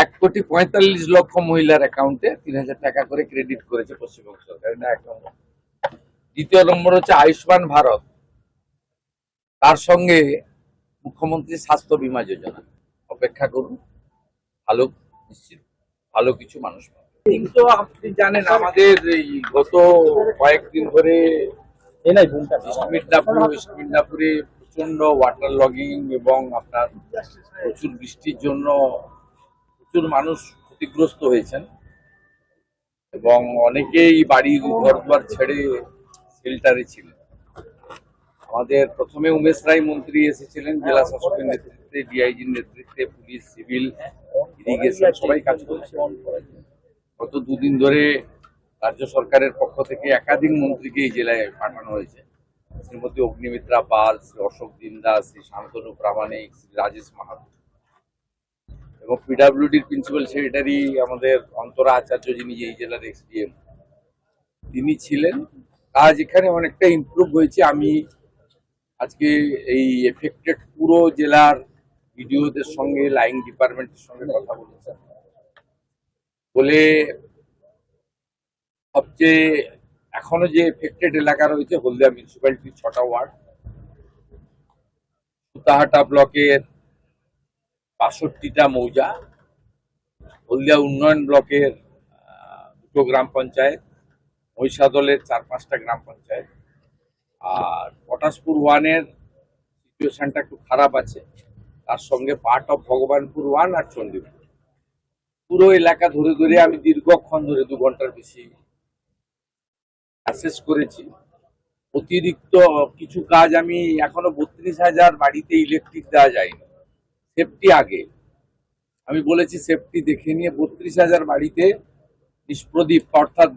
1,45,00,000 মহিলার অ্যাকাউন্টে 3,000 টাকা করে ক্রেডিট করেছে পশ্চিমবঙ্গ সরকার। এটা এক নম্বর। দ্বিতীয় নম্বর হচ্ছে আয়ুষ্মান ভারত, তার সঙ্গে মুখ্যমন্ত্রী স্বাস্থ্য বীমা যোজনা। অপেক্ষা করুন, ভালো, নিশ্চিত ভালো কিছু মানুষ পাবে। কিন্তু আপনি জানেন আমাদের এই গত কয়েকদিন ধরে মিদনাপুরে প্রচন্ড ওয়াটার লগিং এবং আপনার প্রচুর বৃষ্টির জন্য প্রচুর মানুষ ক্ষতিগ্রস্ত হয়েছেন এবং অনেকেই বাড়ি ঘরদুয়ার ছেড়ে শেল্টারে ছিলেন। আমাদের প্রথমে উমেশ রায় মন্ত্রী এসেছিলেন, জেলা শাসকের নেতৃত্বে, ডিআইজির নেতৃত্বে, পুলিশ, সিভিল, ইরিগেশন সবাই কাজ করেছে। গত দুদিন ধরে রাজ্য সরকারের পক্ষ থেকে একাধিক মন্ত্রীকে এই জেলায় পাঠানো হয়েছে। শ্রীমতী অগ্নিমিত্রা পাল, শ্রী অশোক দিন্দা, শ্রী শান্তনু প্রামাণিক, শ্রী রাজেশ মাহাতো এবং পিডাব্লিউডির প্রিন্সিপাল সেক্রেটারি আমাদের অন্তরা আচার্য, যিনি এই জেলার এসডিএম, তিনি ছিলেন। কাজ এখানে অনেকটা ইমপ্রুভ হয়েছে। আমি আজকে এই এফেক্টেড পুরো জেলার বিডিওদের সঙ্গে, লাইন ডিপার্টমেন্টের সঙ্গে কথা বলেছেন, বলে সবচেয়ে এখনো যে এফেক্টেড এলাকা রয়েছে হলদিয়া মিউনিসিপ্যালিটির 6টা ওয়ার্ড, সুতাহাটা ব্লকের 62টা মৌজা, হলদিয়া উন্নয়ন ব্লকের 2টো গ্রাম পঞ্চায়েত, মহিষাদলের 4-5টা গ্রাম পঞ্চায়েত, আর পটাশপুর 1-এর সিচুয়েশনটা একটু খারাপ আছে, তার সঙ্গে পার্ট অফ ভগবানপুর 1 আর চণ্ডীপুর। পুরো এলাকা ধরে ধরে আমি দীর্ঘক্ষণ ধরে 2 ঘন্টার বেশি অ্যাসেস করেছি। অতিরিক্ত কিছু কাজ আমি এখনো 32,000 বাড়িতে ইলেকট্রিক দেওয়া যায়নি, সেফটি আগে আমি বলেছি সেফটি দেখে নিয়ে 32,000 বাড়িতে নিষ্প্রদীপ অর্থাৎ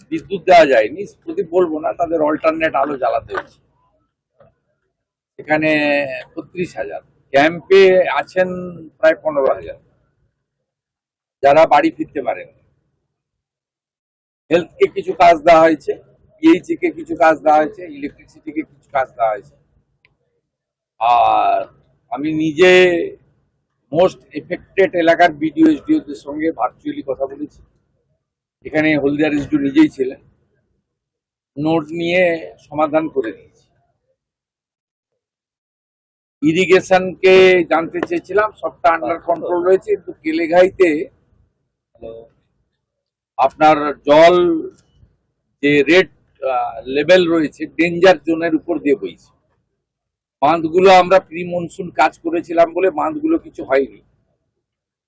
বিদ্যুৎ দেওয়া যায়নি, প্রদীপ বলবো না, তাদের অল্টারনেট আলো জ্বালাতে হচ্ছে। এখানে 32,000 ক্যাম্পে আছেন প্রায় 15,000 যারা বাড়ি ফিরতে পারেন। হেলথকে কিছু কাজ দেওয়া হয়েছে, পিএইচি কে কিছু কাজ দেওয়া হয়েছে, ইলেকট্রিসিটিকে কিছু কাজ দেওয়া হয়েছে। আর আমি নিজে মোস্ট এফেক্টেড এলাকার বিডিও এসডিওদের সঙ্গে ভার্চুয়ালি কথা বলেছি। এখানে হলদিয়ার এসডিও নিজেই ছিলেন, নোট নিয়ে সমাধান করে দিয়েছি। ইরিগেশনকে জানতে চেয়েছিলাম, সবটা আন্ডার কন্ট্রোল রয়েছে, কিন্তু কেলেঘাইতে আপনার জল যে রেড লেভেল রয়েছে ডেঞ্জার জোনের উপর দিয়ে বইছে। বাঁধগুলো আমরা প্রি মনসুন কাজ করেছিলাম বলে বাঁধগুলো কিছু হয়নি,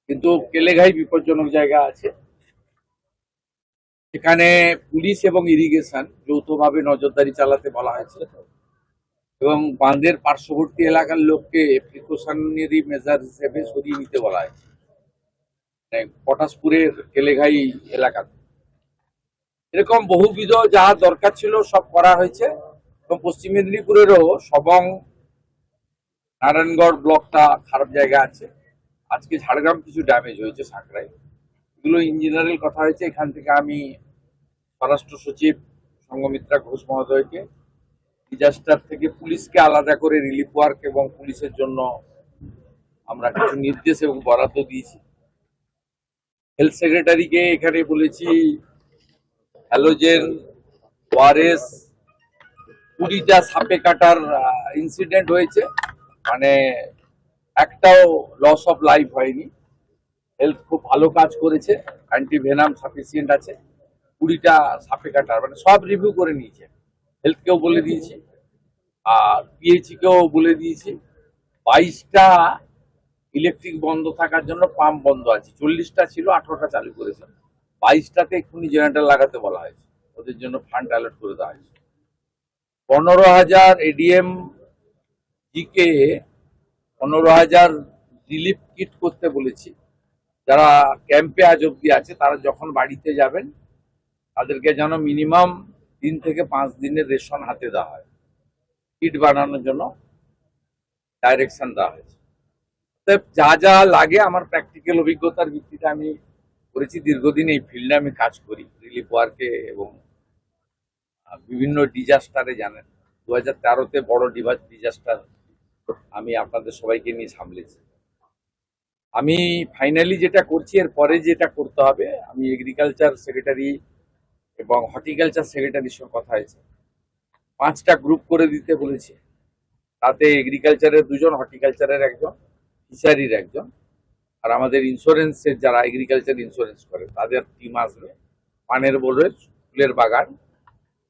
কিন্তু কেলেঘাই বিপজ্জনক জায়গা আছে। সেখানে পুলিশ এবং ইরিগেশন যৌথভাবে নজরদারি চালাতে বলা হয়েছে এবং বাঁধের পার্শ্ববর্তী এলাকার লোককে প্রিকশনারি মেজার হিসেবে সরিয়ে নিতে বলা হয়েছে, পটাশপুরের কেলেঘাই এলাকাতে। এরকম বহুবিধ যা দরকার ছিল সব করা হয়েছে। এবং পশ্চিম মেদিনীপুরেরও সবং, নারায়ণগড় ব্লকটা খারাপ জায়গা আছে। আজকে ঝাড়গ্রাম কিছু ড্যামেজ হয়েছে, সাঁকড়ায়, এগুলো ইঞ্জিনিয়ারিং কথা হয়েছে। এখান থেকে আমি স্বরাষ্ট্র সচিব সঙ্গমিত্রা ঘোষ মহোদয়কে ডিজাস্টার থেকে পুলিশকে আলাদা করে রিলিফ ওয়ার্ক এবং পুলিশের জন্য আমরা কিছু নির্দেশ এবং বরাদ্দ দিয়েছি। হেলথ সেক্রেটারিকে এখানে বলেছি হ্যালোজেন, ওআরএস, 20টা সাপে কাটার ইনসিডেন্ট হয়েছে, মানে একটাও লস অফ লাইফ হয়নি। হেলথ খুব ভালো কাজ করেছে, অ্যান্টিভেনাম সাফিসিয়েন্ট আছে। 20টা সাপে কাটার মানে সব রিভিউ করে নিয়েছে, হেলথকেও বলে দিয়েছি আর পিএইচি কেও বলে দিয়েছি। 22টা ইলেকট্রিক বন্ধ থাকার জন্য পাম্প বন্ধ আছে, 40টা ছিল, 18টা চালু করেছে। 22টাতে এক্ষুনি জেনারেটর লাগাতে বলা হয়েছে, ওদের জন্য ফান্ড অ্যালার্ট করে দেওয়া হয়েছে। 15,000 এডিএম জিকে 15,000 রিলিফ কিট করতে বলেছি। যারা ক্যাম্পে আজ অব্দি আছে তারা যখন বাড়িতে যাবেন তাদেরকে যেন মিনিমাম 3 থেকে 5 দিনের রেশন হাতে দেওয়া হয়, কিট বানানোর জন্য ডাইরেকশন দেওয়া হয়েছে। যা যা লাগে আমার প্র্যাকটিক্যাল অভিজ্ঞতার ভিত্তিতে আমি করেছি। দীর্ঘদিন এই ফিল্ডে আমি কাজ করি, রিলিফ ওয়ার্কে এবং বিভিন্ন ডিজাস্টারে। জানেন 2013-তে বড় ডিজাস্টার আমি আপনাদের সবাইকে নিয়ে সামলেছি। আমি ফাইনালি যেটা করছি, এর পরে যেটা করতে হবে, আমি এগ্রিকালচার সেক্রেটারি এবং হর্টিকালচার সেক্রেটারির সঙ্গে কথা হয়েছে, 5টা গ্রুপ করে দিতে বলেছি। তাতে এগ্রিকালচারের 2জন, হর্টিকালচারের 1জন, ফিশারির 1জন, আর আমাদের ইন্স্যুরেন্সের যারা এগ্রিকালচার ইন্স্যুরেন্স করে তাদের টিম আসবে। পানের বোর্ডের, ফুলের বাগান,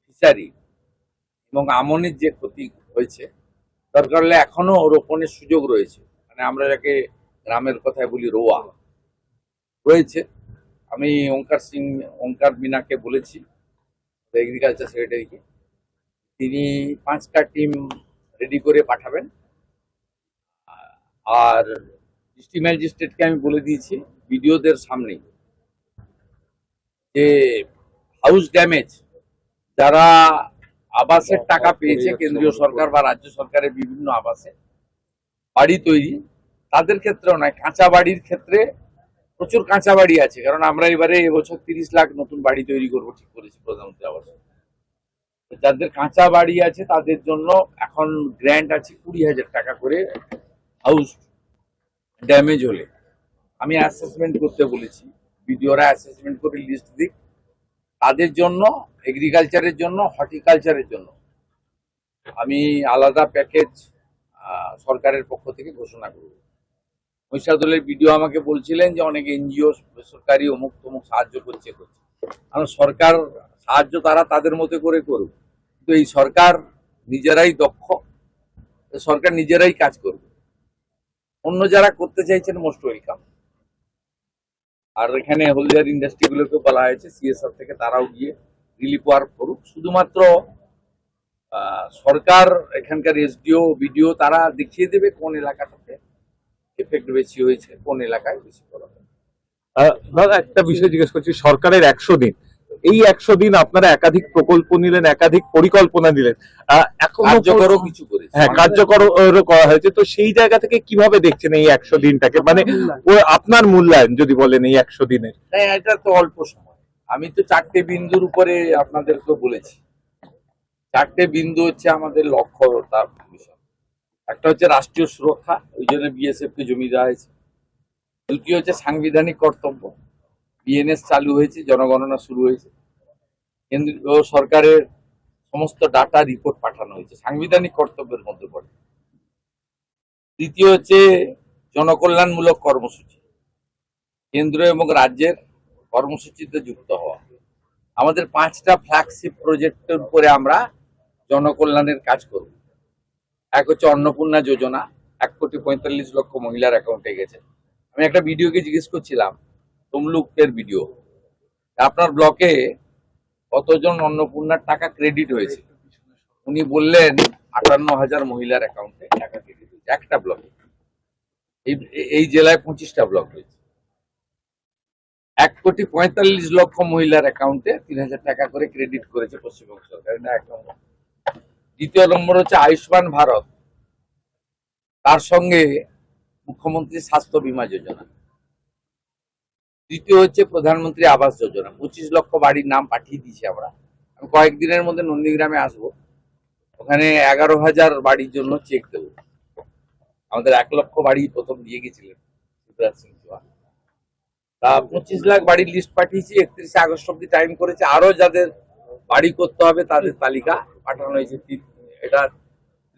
ফিশারি এবং আমনের যে ক্ষতি হয়েছে, দরকার হলে এখনো রোপণের সুযোগ রয়েছে, মানে আমরা যাকে গ্রামের কথায় বলি রোয়া রয়েছে। আমি ওঙ্কার মিনাকে বলেছি, এগ্রিকালচার সেক্রেটারিকে, তিনি 5টা টিম রেডি করে পাঠাবেন। আর ডিস্ট্রিক্ট ম্যাজিস্ট্রেটকে আমি বলে দিয়েছি বিডিওদের সামনে যে হাউস ড্যামেজ যারা আবাসের টাকা পেয়েছে কেন্দ্রীয় সরকার বা রাজ্য সরকারের বিভিন্ন আবাসে বাড়ি তৈরি, তাদের ক্ষেত্রেও নয়, কাঁচা বাড়ির ক্ষেত্রে প্রচুর কাঁচা বাড়ি আছে, কারণ আমরা এবারে এবছর 30 লাখ নতুন বাড়ি তৈরি করবো ঠিক করেছি প্রধানমন্ত্রী আবাস। যাদের কাঁচা বাড়ি আছে তাদের জন্য এখন গ্র্যান্ট আছে 20,000 টাকা করে হাউস ড্যামেজ হলে। আমি অ্যাসেসমেন্ট করতে বলেছি, বিডিওরা অ্যাসেসমেন্ট করে লিস্ট দিক, তাদের জন্য, এগ্রিকালচারের জন্য, হর্টিকালচারের জন্য আমি আলাদা প্যাকেজ সরকারের পক্ষ থেকে ঘোষণা করব। মহিষাদলের বিডিও আমাকে বলছিলেন যে অনেক এনজিও বেসরকারি অমুক তমুক সাহায্য করছে। কারণ সরকার সাহায্য তারা তাদের মতো করে করুক, কিন্তু এই সরকার নিজেরাই দক্ষ, সরকার নিজেরাই কাজ করবে। অন্য যারা করতে চাইছেন মোস্ট ওয়েলকাম। আর এখানে হলদিয়ার ইন্ডাস্ট্রিগুলোকে বলা হয়েছে সিএসআর থেকে তারাও গিয়ে রিলিফ ওয়ার্ক করুক। শুধুমাত্র সরকার, এখানকার এসডিও, বিডিও তারা দেখিয়ে দেবে কোন এলাকাটাতে এফেক্ট বেশি হয়েছে, কোন এলাকায় বেশি করা হবে। দাদা, একটা বিষয় জিজ্ঞেস করছি, সরকারের 100 দিন, এই 100 দিন আপনারা একাধিক প্রকল্প নিলেন, একাধিক পরিকল্পনা দিলেন, কার্যকরও কিছু করেছে, হ্যাঁ কার্যকর করা হয়েছে, তো সেই জায়গা থেকে কিভাবে দেখছেন এই 100 দিনটাকে, মানে আপনার মূল্যায়ন যদি বলেন এই 100 দিনের? এটা তো অল্প সময়। আমি তো 4টে বিন্দুর উপরে আপনাদেরকে বলেছি। 4টে বিন্দু হচ্ছে আমাদের লক্ষ্য, তার বিষয় একটা হচ্ছে রাষ্ট্রীয় সুরক্ষা, ওই জন্য বিএসএফ কে জমি দেওয়া হয়েছে। দ্বিতীয় হচ্ছে সাংবিধানিক কর্তব্য, বিএনএস চালু হয়েছে, জনগণনা শুরু হয়েছে, কেন্দ্রীয় সরকারের সমস্ত ডাটা রিপোর্ট পাঠানো হয়েছে, সাংবিধানিক কর্তব্যের মধ্যে পড়ে। তৃতীয় হচ্ছে জনকল্যাণমূলক কর্মসূচি, কেন্দ্র এবং রাজ্যের কর্মসূচিতে যুক্ত হওয়া। আমাদের 5টা ফ্ল্যাগশিপ প্রজেক্টের উপরে আমরা জনকল্যাণের কাজ করব। এক হচ্ছে অন্নপূর্ণা যোজনা, 1,45,00,000 মহিলার অ্যাকাউন্টে গেছে। আমি একটা ভিডিওকে জিজ্ঞেস করছিলাম, তমলুকের ভিডিও, আপনার ব্লকে কতজন অন্নপূর্ণার টাকা ক্রেডিট হয়েছে? উনি বললেন 58,000 মহিলার অ্যাকাউন্টে টাকা ক্রেডিট হয়েছে একটা ব্লকে। এই জেলায় 25টা ব্লক রয়েছে। 1,45,00,000 মহিলার অ্যাকাউন্টে 3,000 টাকা করে ক্রেডিট করেছে পশ্চিমবঙ্গ সরকার, এটা 1 নম্বর। দ্বিতীয় নম্বর হচ্ছে আয়ুষ্মান ভারত, তার সঙ্গে মুখ্যমন্ত্রী স্বাস্থ্য বীমা যোজনা। তৃতীয় হচ্ছে প্রধানমন্ত্রী আবাস যোজনা, 25 লক্ষ বাড়ির নাম পাঠিয়ে দিয়েছি আমরা। আমি কয়েকদিনের মধ্যে নন্দীগ্রামে আসবো, ওখানে 11,000 বাড়ির জন্য চেক দেব। আমাদের 1 লক্ষ বাড়ি প্রথম দিয়ে গেছিলেন শিবরাজ সিং চৌহান, তা 25 লাখ বাড়ির লিস্ট পাঠিয়েছি। 31 আগস্ট অব্দি টাইম করেছে, আরো যাদের বাড়ি করতে হবে তাদের তালিকা পাঠানো হয়েছে। এটা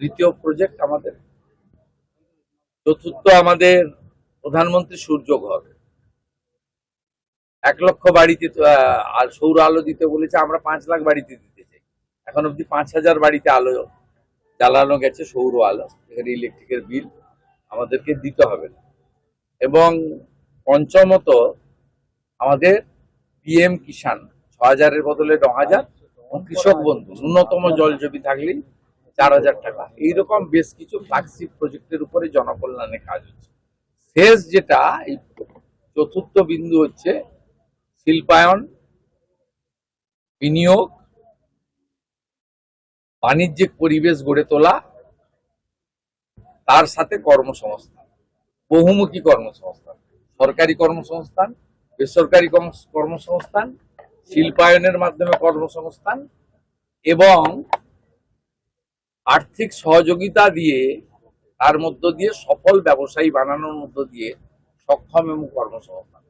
তৃতীয় প্রজেক্ট আমাদের। চতুর্থ আমাদের প্রধানমন্ত্রী সূর্য ঘর, 1 লক্ষ বাড়িতে সৌর আলো দিতে বলেছে, আমরা 5 লাখ বাড়িতে দিতে চাই। এখন অব্দি 5,000 বাড়িতে আলো জ্বালানো গেছে, সৌর আলো, এখানে ইলেকট্রিকের বিল আমাদেরকে দিতে হবে না। এবং পঞ্চমত আমাদের পিএম কিষাণ 6,000-এর বদলে 9,000, কৃষক বন্ধু ন্যূনতম জল জমি থাকলেই 4,000 টাকা। এইরকম বেশ কিছু ফ্ল্যাগশিপ প্রজেক্টের উপরে জনকল্যাণে কাজ হচ্ছে। শেষ যেটা, এই চতুর্থ বিন্দু হচ্ছে শিল্পায়ন, বিনিয়োগ, বাণিজ্যিক পরিবেশ গড়ে তোলা, তার সাথে কর্মসংস্থান, বহুমুখী কর্মসংস্থান, সরকারি কর্মসংস্থান, বেসরকারি কর্মসংস্থান, শিল্পায়নের মাধ্যমে কর্মসংস্থান এবং আর্থিক সহযোগিতা দিয়ে, তার মধ্য দিয়ে সফল ব্যবসায়ী বানানোর মধ্য দিয়ে সক্ষম এবং কর্মসংস্থান,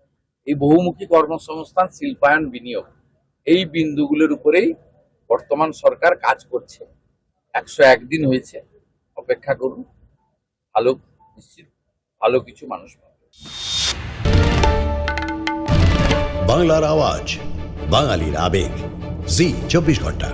এই বহুমুখী কর্মসংস্থান, শিল্পায়ন, বিনিয়োগ, এই বিন্দুগুলোর উপরেই বর্তমান সরকার কাজ করছে। 101 দিন হয়েছে, অপেক্ষা করুন, ভালো, নিশ্চিত ভালো কিছু মানুষ পাবে। বাংলার আওয়াজ, বাঙালির আবেগ, জি 24 ঘন্টা।